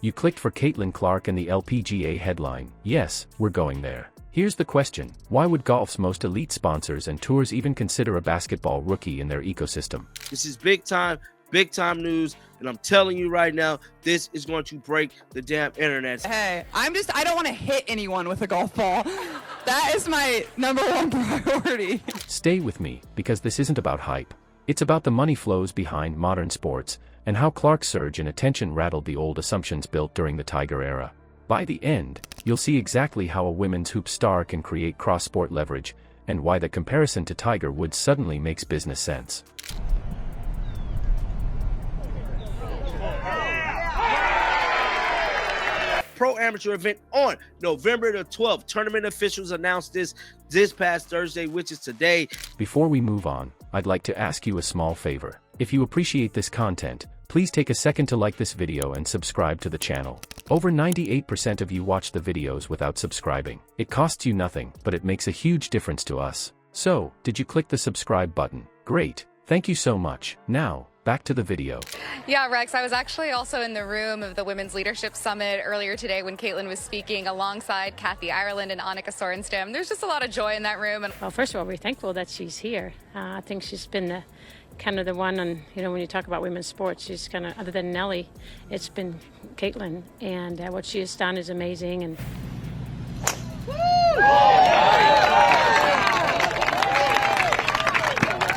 You clicked for Caitlin Clark and the LPGA headline. Yes, we're going there. Here's the question. Why would golf's most elite sponsors and tours even consider a basketball rookie in their ecosystem? This is big time news, and I'm telling you right now, this is going to break the damn internet. Hey, I don't want to hit anyone with a golf ball. That is my #1 priority. Stay with me, because this isn't about hype. It's about the money flows behind modern sports, and how Clark's surge in attention rattled the old assumptions built during the Tiger era. By the end, you'll see exactly how a women's hoop star can create cross-sport leverage, and why the comparison to Tiger Woods suddenly makes business sense. Pro Amateur event on November the 12th. Tournament officials announced this past Thursday, which is today. Before we move on, I'd like to ask you a small favor. If you appreciate this content, please take a second to like this video and subscribe to the channel. Over 98% of you watch the videos without subscribing. It costs you nothing, but it makes a huge difference to us. So, did you click the subscribe button? Great. Thank you so much. Now, back to the video. Yeah, Rex, I was actually also in the room of the Women's Leadership Summit earlier today when Caitlin was speaking alongside Kathy Ireland and Annika Sorenstam. There's just a lot of joy in that room. Well, first of all, we're thankful that she's here. I think she's been the one, and when you talk about women's sports, she's other than Nelly, it's been Caitlin, and what she has done is amazing. And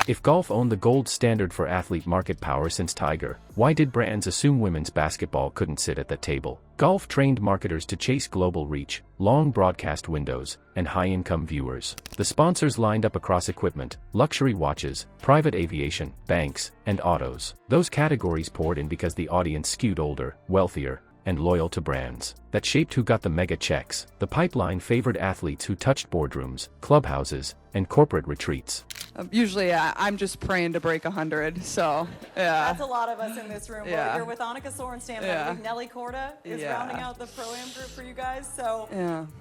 if golf owned the gold standard for athlete market power since Tiger, why did brands assume women's basketball couldn't sit at that table? Golf trained marketers to chase global reach, long broadcast windows, and high-income viewers. The sponsors lined up across equipment, luxury watches, private aviation, banks, and autos. Those categories poured in because the audience skewed older, wealthier, and loyal to brands that shaped who got the mega checks. The pipeline favored athletes who touched boardrooms, clubhouses, and corporate retreats. Usually, I'm just praying to break 100, so, yeah. That's a lot of us in this room. Yeah. You're with Annika Sorenstam, Yeah. I believe Nelly Korda is rounding out the Pro-Am group for you guys, so,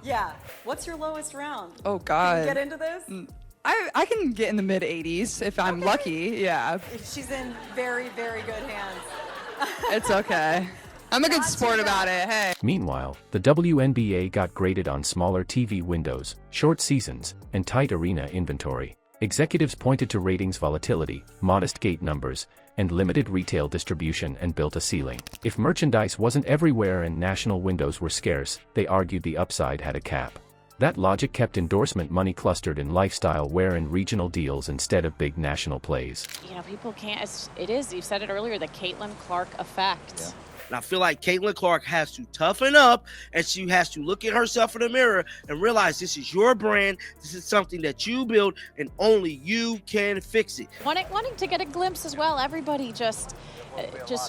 yeah. What's your lowest round? Oh, God. Can you get into this? I can get in the mid-80s if I'm lucky, yeah. She's in very, very good hands. It's okay. I'm a good sport about it, hey. Meanwhile, the WNBA got graded on smaller TV windows, short seasons, and tight arena inventory. Executives pointed to ratings volatility, modest gate numbers, and limited retail distribution and built a ceiling. If merchandise wasn't everywhere and national windows were scarce, they argued the upside had a cap. That logic kept endorsement money clustered in lifestyle wear and regional deals instead of big national plays. People can't, you said it earlier, the Caitlin Clark effect. Yeah. And I feel like Caitlin Clark has to toughen up, and she has to look at herself in the mirror and realize this is your brand, this is something that you built, and only you can fix it. Wanting to get a glimpse as well, everybody just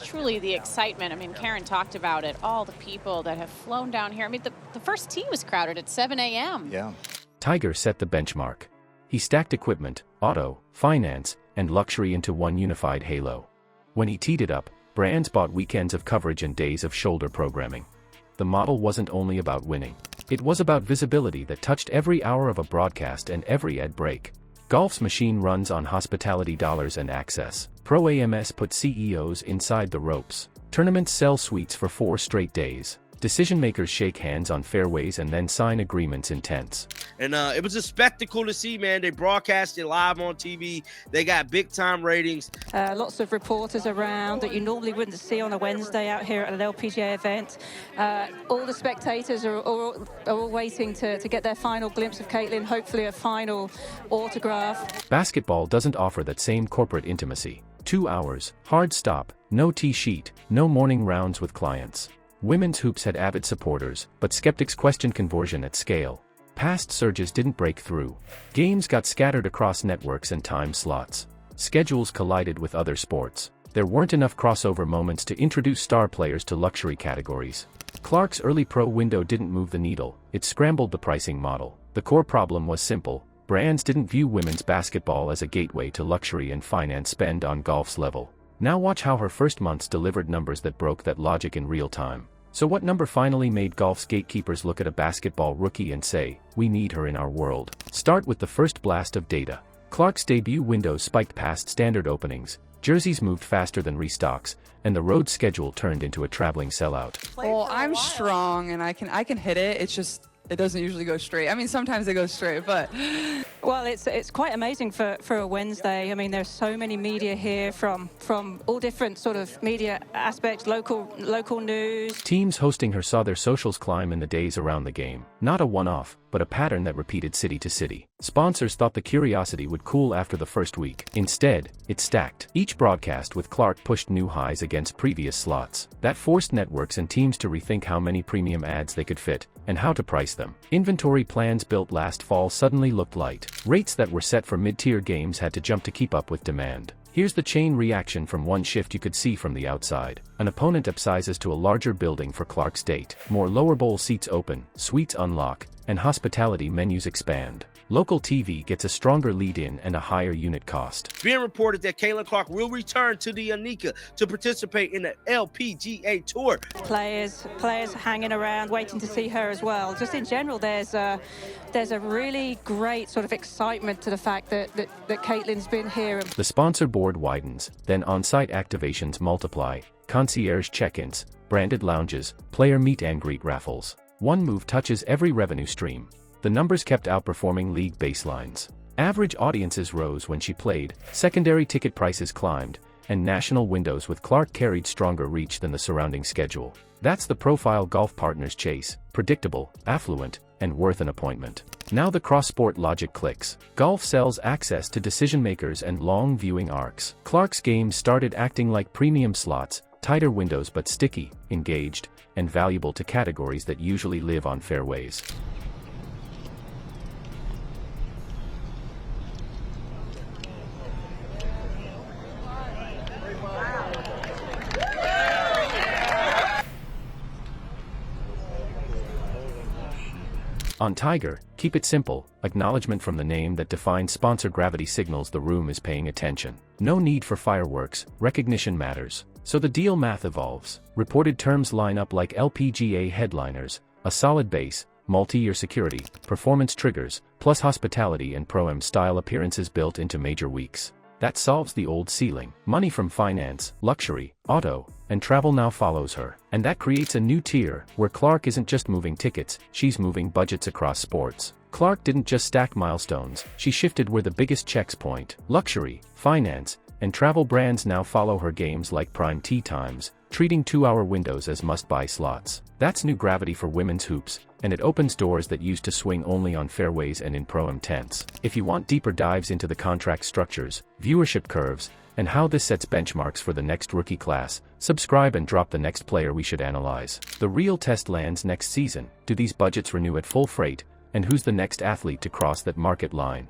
truly the excitement. I mean, Karen talked about it, all the people that have flown down here. I mean, the first tee was crowded at 7 a.m. Yeah. Tiger set the benchmark. He stacked equipment, auto, finance, and luxury into one unified halo. When he teed it up, brands bought weekends of coverage and days of shoulder programming. The model wasn't only about winning. It was about visibility that touched every hour of a broadcast and every ad break. Golf's machine runs on hospitality dollars and access. Pro AMS put CEOs inside the ropes. Tournaments sell suites for 4 straight days. Decision makers shake hands on fairways and then sign agreements in tents. And it was a spectacle to see, man. They broadcast it live on TV. They got big time ratings. Lots of reporters around that you normally wouldn't see on a Wednesday out here at an LPGA event. All the spectators are all waiting to get their final glimpse of Caitlin, hopefully a final autograph. Basketball doesn't offer that same corporate intimacy. 2 hours, hard stop, no tee sheet, no morning rounds with clients. Women's hoops had avid supporters, but skeptics questioned conversion at scale. Past surges didn't break through. Games got scattered across networks and time slots. Schedules collided with other sports. There weren't enough crossover moments to introduce star players to luxury categories. Clark's early pro window didn't move the needle, it scrambled the pricing model. The core problem was simple. Brands didn't view women's basketball as a gateway to luxury and finance spend on golf's level. Now watch how her first months delivered numbers that broke that logic in real time. So what number finally made golf's gatekeepers look at a basketball rookie and say, we need her in our world? Start with the first blast of data. Clark's debut windows spiked past standard openings, jerseys moved faster than restocks, and the road schedule turned into a traveling sellout. Well, I'm strong and I can hit it. It's just it doesn't usually go straight. I mean, sometimes it goes straight, but Well, it's quite amazing for a Wednesday. I mean, there's so many media here from all different sort of media aspects, local news. Teams hosting her saw their socials climb in the days around the game. Not a one-off, but a pattern that repeated city to city. Sponsors thought the curiosity would cool after the first week. Instead, it stacked. Each broadcast with Clark pushed new highs against previous slots. That forced networks and teams to rethink how many premium ads they could fit, and how to price them. Inventory plans built last fall suddenly looked light. Rates that were set for mid-tier games had to jump to keep up with demand. Here's the chain reaction from one shift you could see from the outside. An opponent upsizes to a larger building for Clark's date. More lower bowl seats open, suites unlock, and hospitality menus expand. Local TV gets a stronger lead-in and a higher unit cost. Being reported that Caitlin Clark will return to the Anika to participate in the LPGA Tour. Players hanging around, waiting to see her as well. Just in general, there's a really great sort of excitement to the fact that Caitlin's been here. The sponsor board widens, then on-site activations multiply, concierge check-ins, branded lounges, player meet and greet raffles. One move touches every revenue stream. The numbers kept outperforming league baselines. Average audiences rose when she played, secondary ticket prices climbed, and national windows with Clark carried stronger reach than the surrounding schedule. That's the profile golf partners chase: predictable, affluent, and worth an appointment. Now the cross-sport logic clicks. Golf sells access to decision-makers and long viewing arcs. Clark's games started acting like premium slots, tighter windows but sticky, engaged, and valuable to categories that usually live on fairways. On Tiger, keep it simple, acknowledgement from the name that defines sponsor gravity signals the room is paying attention. No need for fireworks, recognition matters. So the deal math evolves. Reported terms line up like LPGA headliners, a solid base, multi-year security, performance triggers, plus hospitality and Pro-Am style appearances built into major weeks. That solves the old ceiling. Money from finance, luxury, auto, and travel now follows her. And that creates a new tier, where Clark isn't just moving tickets, she's moving budgets across sports. Clark didn't just stack milestones, she shifted where the biggest checks point. Luxury, finance, and travel brands now follow her games like prime tee times, treating 2-hour windows as must-buy slots. That's new gravity for women's hoops, and it opens doors that used to swing only on fairways and in Pro-Am tents. If you want deeper dives into the contract structures, viewership curves, and how this sets benchmarks for the next rookie class, subscribe and drop the next player we should analyze. The real test lands next season. Do these budgets renew at full freight? And who's the next athlete to cross that market line?